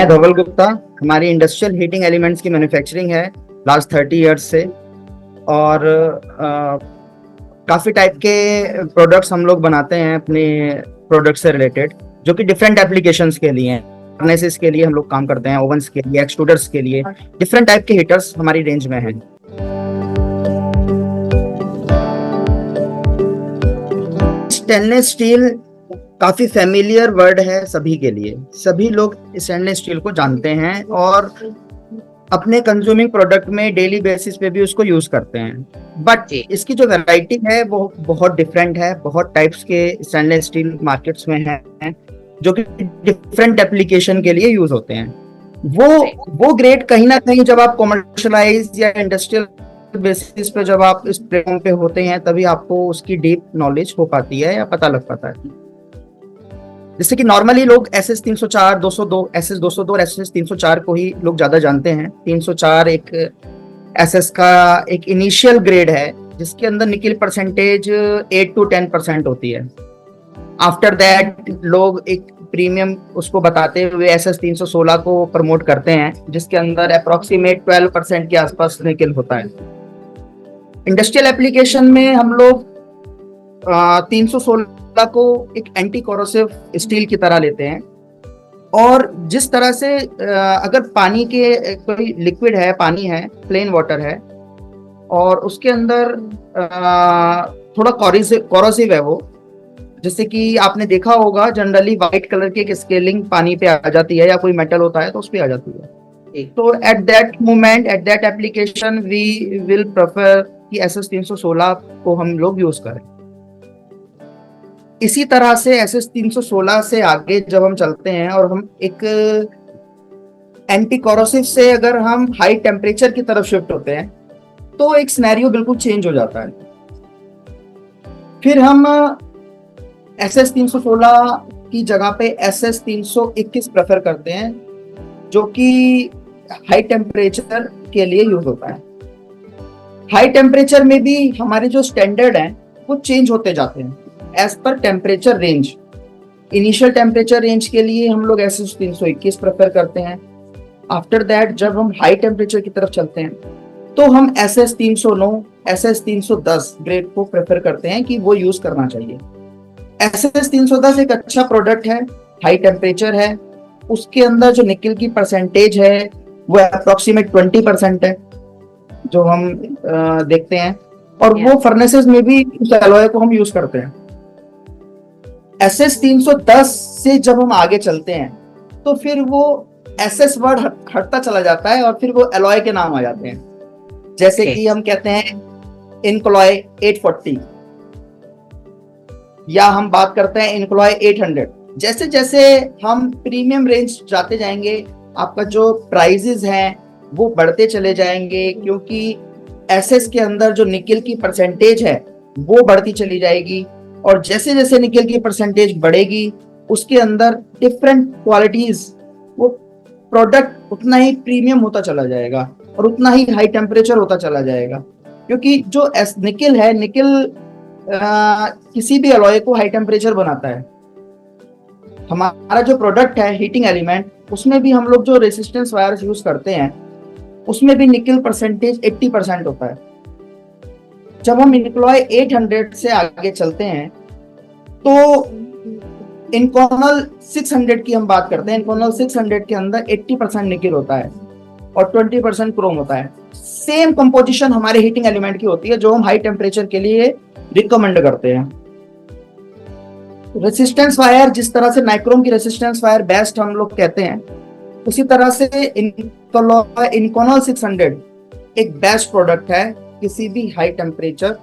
मैं धवल गुप्ता। हमारी industrial heating elements की मैन्युफैक्चरिंग है लास्ट 30 ईयर्स से। और काफ़ी टाइप के प्रोडक्ट्स हम लोग बनाते हैं अपने प्रोडक्ट से रिलेटेड, जो कि डिफरेंट एप्लीकेशंस के लिए हैं। फर्नेसेस के लिए हम लोग काम करते हैं, ओवंस के लिए, एक्सट्रूडर्स के लिए, डिफरेंट टाइप के हीटर्स हमारी रेंज में हैं। स्टेनलेस स्टील काफी फेमिलियर वर्ड है सभी के लिए, सभी लोग स्टेनलेस स्टील को जानते हैं और अपने कंज्यूमिंग प्रोडक्ट में डेली बेसिस पे भी उसको यूज करते हैं। बट इसकी जो वैरायटी है वो बहुत डिफरेंट है। बहुत टाइप्स के स्टेनलेस स्टील मार्केट्स में हैं जो कि डिफरेंट एप्लीकेशन के लिए यूज होते हैं। वो ग्रेड कहीं ना कहीं जब आप कॉमर्शलाइज या इंडस्ट्रियल बेसिस पे जब आप इस प्लेटफॉर्म पे होते हैं तभी आपको उसकी डीप नॉलेज हो पाती है या पता लग पाता है। जैसे कि नॉर्मली लोग SS 304, 202, SS 202 और SS 304 को ही लोग ज्यादा जानते हैं। 304 एक SS का एक इनिशियल ग्रेड है जिसके अंदर निकल परसेंटेज 8 to 10% होती है। आफ्टर दैट लोग एक प्रीमियम उसको बताते हुए SS 316 को प्रमोट करते हैं जिसके अंदर अप्रोक्सीमेट 12% के आसपास निकल होता है। इंडस्ट्रियल एप्लीकेशन में हम लोग 316 को एक एंटी कोरोसिव स्टील की तरह लेते हैं। और जिस तरह से अगर पानी के कोई लिक्विड है, पानी है, प्लेन वाटर है और उसके अंदर थोड़ा कोरोसिव है वो, जैसे कि आपने देखा होगा जनरली व्हाइट कलर की एक स्केलिंग पानी पे आ जाती है या कोई मेटल होता है तो उस पे आ जाती है। तो at that moment, at that application we will prefer कि SS 316 को हम लोग यूज करें। इसी तरह से SS 316 से आगे जब हम चलते हैं और हम एक एंटी कोरोसिव से अगर हम हाई टेम्परेचर की तरफ शिफ्ट होते हैं तो एक सिनेरियो बिल्कुल चेंज हो जाता है। फिर हम SS 316 की जगह पे SS 321 प्रेफर करते हैं जो कि हाई टेम्परेचर के लिए यूज होता है। हाई टेम्परेचर में भी हमारे जो स्टैंडर्ड हैं वो चेंज होते जाते हैं as per temperature range. Initial temperature range के लिए हम लोग SS 321 प्रेफर करते हैं। आफ्टर दैट जब हम हाई टेम्परेचर की तरफ चलते हैं तो हम SS 309, SS 310 ग्रेड को प्रेफर करते हैं कि वो यूज करना चाहिए। SS 310 एक अच्छा प्रोडक्ट है, हाई टेम्परेचर है, उसके अंदर जो निकल की परसेंटेज है वो अप्रोक्सीमेट 20% है जो हम देखते हैं। और वो फर्नेसेस में भी उस एलॉय को हम यूज करते हैं। SS 310 से जब हम आगे चलते हैं तो फिर वो SS वर्ड हटता चला जाता है और फिर वो एलॉय के नाम आ जाते हैं। जैसे कि हम कहते हैं इनकॉलॉय 840 या हम बात करते हैं इनकॉलॉय 800। जैसे जैसे हम प्रीमियम रेंज जाते जाएंगे आपका जो प्राइजेस हैं वो बढ़ते चले जाएंगे, क्योंकि SS के अंदर जो निकल की परसेंटेज है वो बढ़ती चली जाएगी। और जैसे जैसे निकल की परसेंटेज बढ़ेगी उसके अंदर डिफरेंट क्वालिटीज, वो प्रोडक्ट उतना ही प्रीमियम होता चला जाएगा और उतना ही हाई टेम्परेचर होता चला जाएगा। क्योंकि जो निकल है, निकल किसी भी अलॉय को हाई टेम्परेचर बनाता है। हमारा जो प्रोडक्ट है हीटिंग एलिमेंट, उसमें भी हम लोग जो रेसिस्टेंस वायर्स यूज करते हैं उसमें भी निकल परसेंटेज 80% होता है। जब हम इनकॉलॉय 800 से आगे चलते हैं तो इनकॉनल 600 की हम बात करते हैं। इनकॉनल 600 के अंदर 80% निकल होता है और 20% क्रोम होता है। सेम कंपोजिशन हमारे हीटिंग एलिमेंट की होती है जो हम हाई टेम्परेचर के लिए रिकमेंड करते हैं। रेसिस्टेंस वायर, जिस तरह से नाइक्रोम की रेसिस्टेंस वायर बेस्ट हम लोग कहते हैं, उसी तरह से इनकॉनल 600 एक बेस्ट प्रोडक्ट है किसी भी हाई टेम्परेचर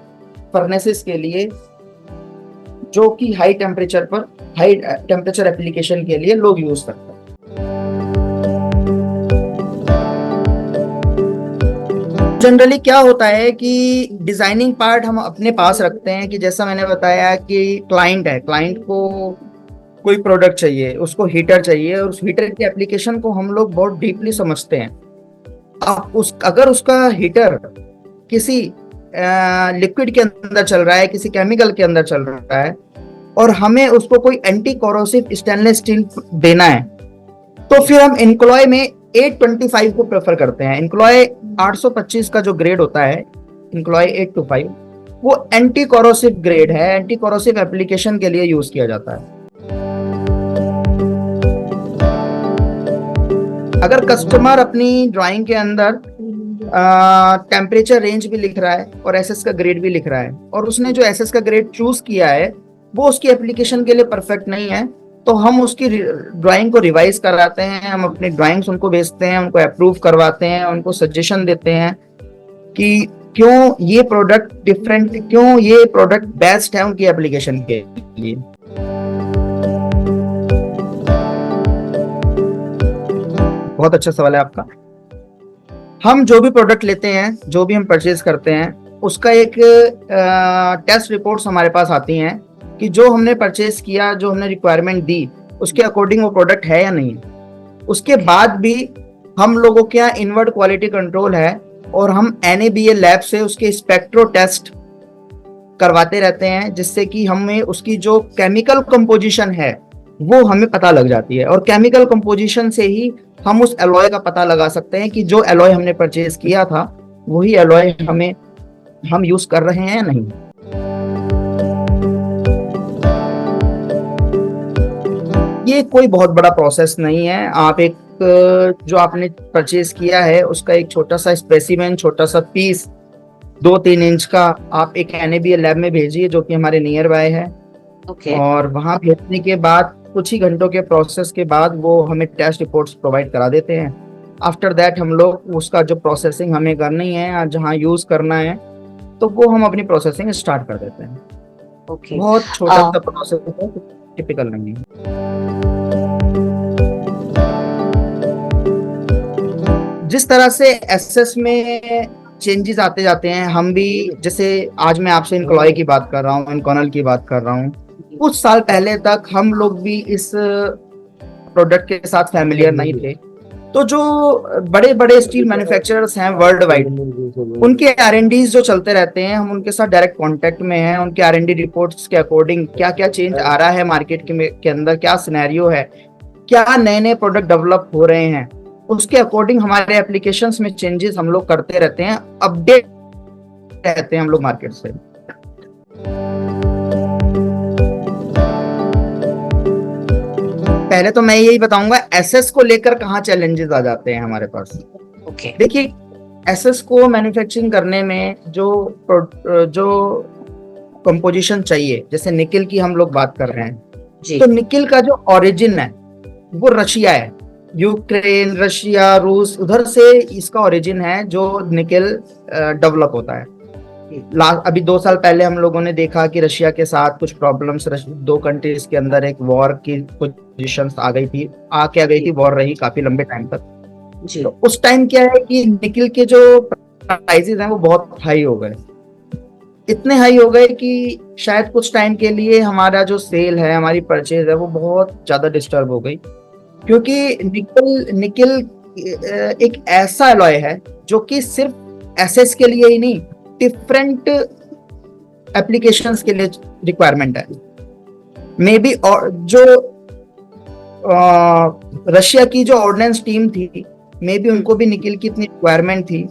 फर्नेसेस के लिए, जो कि हाई टेम्परेचर एप्लीकेशन के लिए लोग यूज करते हैं। जनरली क्या होता है कि डिजाइनिंग पार्ट हम अपने पास रखते हैं कि जैसा मैंने बताया कि क्लाइंट है, क्लाइंट को कोई प्रोडक्ट चाहिए, उसको हीटर चाहिए और उस हीटर की एप्लीकेशन को हम लोग बहुत डीपली समझते हैं। अगर उसका हीटर किसी लिक्विड के अंदर चल रहा है, किसी केमिकल के अंदर चल रहा है और हमें उसको कोई एंटी कोरोसिव स्टेनलेस स्टील देना है तो फिर हम इनक्लॉय में 825 को प्रेफर करते हैं। इनक्लॉय 825 का जो ग्रेड होता है, इनक्लॉय 825, वो एंटी कोरोसिव ग्रेड है, एंटी कोरोसिव एप्लीकेशन के लिए यूज किया जाता है। अगर कस्टमर अपनी ड्राइंग के अंदर टेम्परेचर रेंज भी लिख रहा है और एसएस का ग्रेड भी लिख रहा है, और उसने जो एसएस का ग्रेड चूज किया है वो उसकी एप्लीकेशन के लिए परफेक्ट नहीं है, तो हम उसकी ड्राइंग को रिवाइज कराते हैं, हम अपनी ड्राइंग्स उनको भेजते हैं, उनको अप्रूव करवाते हैं, उनको सजेशन देते हैं कि क्यों ये प्रोडक्ट डिफरेंट, क्यों ये प्रोडक्ट बेस्ट है उनकी एप्लीकेशन के लिए। बहुत अच्छा सवाल है आपका। हम जो भी प्रोडक्ट लेते हैं, जो भी हम परचेज करते हैं, उसका एक टेस्ट रिपोर्ट्स हमारे पास आती हैं कि जो हमने परचेज किया, जो हमने रिक्वायरमेंट दी, उसके अकॉर्डिंग वो प्रोडक्ट है या नहीं। उसके बाद भी हम लोगों के यहाँ इनवर्ड क्वालिटी कंट्रोल है और हम NABL लैब से उसके स्पेक्ट्रो टेस्ट करवाते रहते हैं, जिससे कि हमें उसकी जो केमिकल कंपोजिशन है वो हमें पता लग जाती है, और केमिकल कंपोजिशन से ही हम उस एलॉय का पता लगा सकते हैं कि जो एलॉय हमने परचेज किया था वही एलॉय हम यूज कर रहे हैं या नहीं। ये कोई बहुत बड़ा प्रोसेस नहीं है। आप एक जो आपने परचेज किया है उसका एक छोटा सा स्पेसिमेन, छोटा सा पीस 2-3 इंच का आप एक NABL लैब में भेजिए जो कि हमारे नियर बाय है। और वहां भेजने के बाद कुछ ही घंटों के प्रोसेस के बाद वो हमें टेस्ट रिपोर्ट्स प्रोवाइड करा देते हैं। आफ्टर दैट हम लोग उसका जो प्रोसेसिंग हमें करनी है या जहाँ यूज करना है, तो वो हम अपनी प्रोसेसिंग स्टार्ट कर देते हैं। बहुत छोटा सा प्रोसेस है, टिपिकल नहीं है। जिस तरह से एसएस में चेंजेस आते जाते हैं, हम भी, जैसे आज मैं आपसे इनक्लॉय की बात कर रहा हूँ, इनकॉनल की बात कर रहा हूँ, कुछ साल पहले तक हम लोग भी इस प्रोडक्ट के साथ फैमिलियर नहीं थे। तो जो बड़े बड़े स्टील मैन्युफैक्चरर्स हैं वर्ल्ड वाइड, उनके R&D जो चलते रहते हैं, हम उनके साथ डायरेक्ट कांटेक्ट में हैं। उनके R&D रिपोर्ट्स के अकॉर्डिंग क्या क्या चेंज आ रहा है मार्केट के अंदर, क्या सिनेरियो है, क्या नए नए प्रोडक्ट डेवलप हो रहे हैं, उसके अकॉर्डिंग हमारे एप्लीकेशंस में चेंजेस हम लोग करते रहते हैं, अपडेट रहते हैं हम लोग मार्केट से। पहले तो मैं यही बताऊंगा एसएस को लेकर कहाँ चैलेंजेस आ जाते हैं हमारे पास। देखिए, एसएस को मैन्युफैक्चरिंग करने में जो कंपोजिशन चाहिए, जैसे निकिल की हम लोग बात कर रहे हैं, तो निकिल का जो ओरिजिन है वो रशिया है, यूक्रेन, रशिया, रूस, उधर से इसका ओरिजिन है जो निकिल डेवलप होता है। अभी 2 साल पहले हम लोगों ने देखा कि रशिया के साथ कुछ प्रॉब्लम्स, 2 कंट्रीज के अंदर एक वॉर की पोजीशंस आ गई थी, वॉर रही काफी लंबे टाइम तक। तो उस टाइम क्या है कि निकिल के जो प्राइसेस हैं वो बहुत हाई हो गए, इतने हाई हो गए कि शायद कुछ टाइम के लिए हमारा जो सेल है, हमारी परचेज है, वो बहुत ज्यादा डिस्टर्ब हो गई, क्योंकि निकिल एक ऐसा अलॉय है जो कि सिर्फ एसएस के लिए ही नहीं, डिफरेंट एप्लीकेशंस के लिए रिक्वायरमेंट है। मे बी और जो रशिया की जो ऑर्डिनेंस टीम थी, मे बी उनको भी निकिल की इतनी रिक्वायरमेंट थी,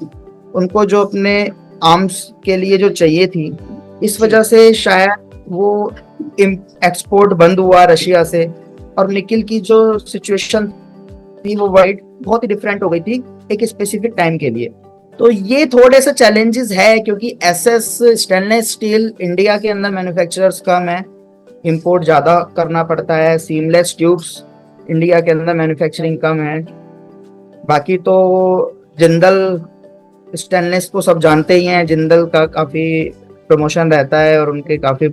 उनको जो अपने आर्म्स के लिए जो चाहिए थी, इस वजह से शायद वो एक्सपोर्ट बंद हुआ रशिया से, और निकिल की जो सिचुएशन थी वो वाइड बहुत ही डिफरेंट हो गई थी एक स्पेसिफिक टाइम के लिए। तो ये थोड़े से चैलेंजेस है, क्योंकि एसएस स्टेनलेस स्टील इंडिया के अंदर मैन्युफैक्चरर्स कम है, इंपोर्ट ज्यादा करना पड़ता है। सीमलेस ट्यूब्स इंडिया के अंदर मैन्युफैक्चरिंग कम है। बाकी तो जिंदल स्टेनलेस को सब जानते ही हैं, जिंदल का काफी प्रमोशन रहता है और उनके काफी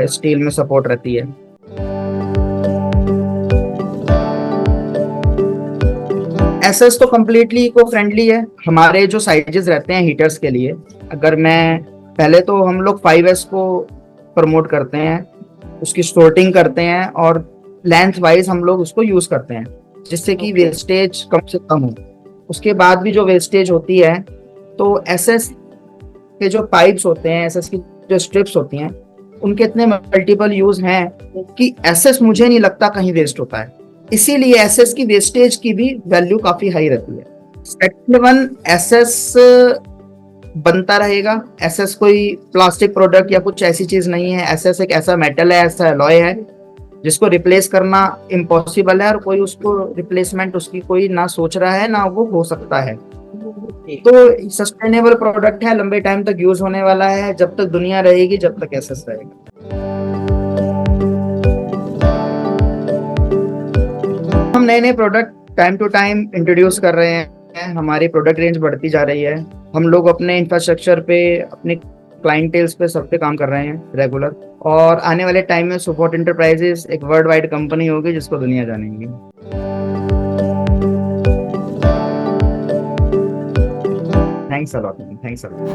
स्टील में सपोर्ट रहती है। एसएस तो कम्प्लीटली इको फ्रेंडली है। हमारे जो साइजेस रहते हैं हीटर्स के लिए, अगर मैं पहले तो हम लोग 5S को प्रमोट करते हैं, उसकी सॉर्टिंग करते हैं और लेंथ वाइज हम लोग उसको यूज करते हैं, जिससे कि वेस्टेज कम से कम हो। उसके बाद भी जो वेस्टेज होती है, तो एसएस के जो पाइप्स होते हैं, एसएस की जो स्ट्रिप्स होती हैं, उनके इतने मल्टीपल यूज हैं कि एसएस मुझे नहीं लगता कहीं वेस्ट होता है। इसीलिए एसएस की वेस्टेज की भी वैल्यू काफी हाई रहती है। सेकंड वन, एसएस बनता रहेगा। एसएस कोई प्लास्टिक प्रोडक्ट या कुछ ऐसी चीज नहीं है। एसएस एक ऐसा मेटल है, ऐसा अलॉय है जिसको रिप्लेस करना इम्पॉसिबल है, और कोई उसको रिप्लेसमेंट उसकी कोई ना सोच रहा है ना वो हो सकता है। तो सस्टेनेबल प्रोडक्ट है, लंबे टाइम तक यूज होने वाला है, जब तक दुनिया रहेगी जब तक एसएस रहेगा। हम नए नए product time to time introduce कर रहे हैं, हमारी प्रोडक्ट रेंज बढ़ती जा रही है। हम लोग अपने इंफ्रास्ट्रक्चर पे, अपने क्लाइंटेल्स पे, सब पे काम कर रहे हैं रेगुलर। और आने वाले टाइम में सुपोर्ट एंटरप्राइजेस एक वर्ल्ड वाइड कंपनी होगी जिसको दुनिया जानेगी। Thanks a lot, thanks a lot.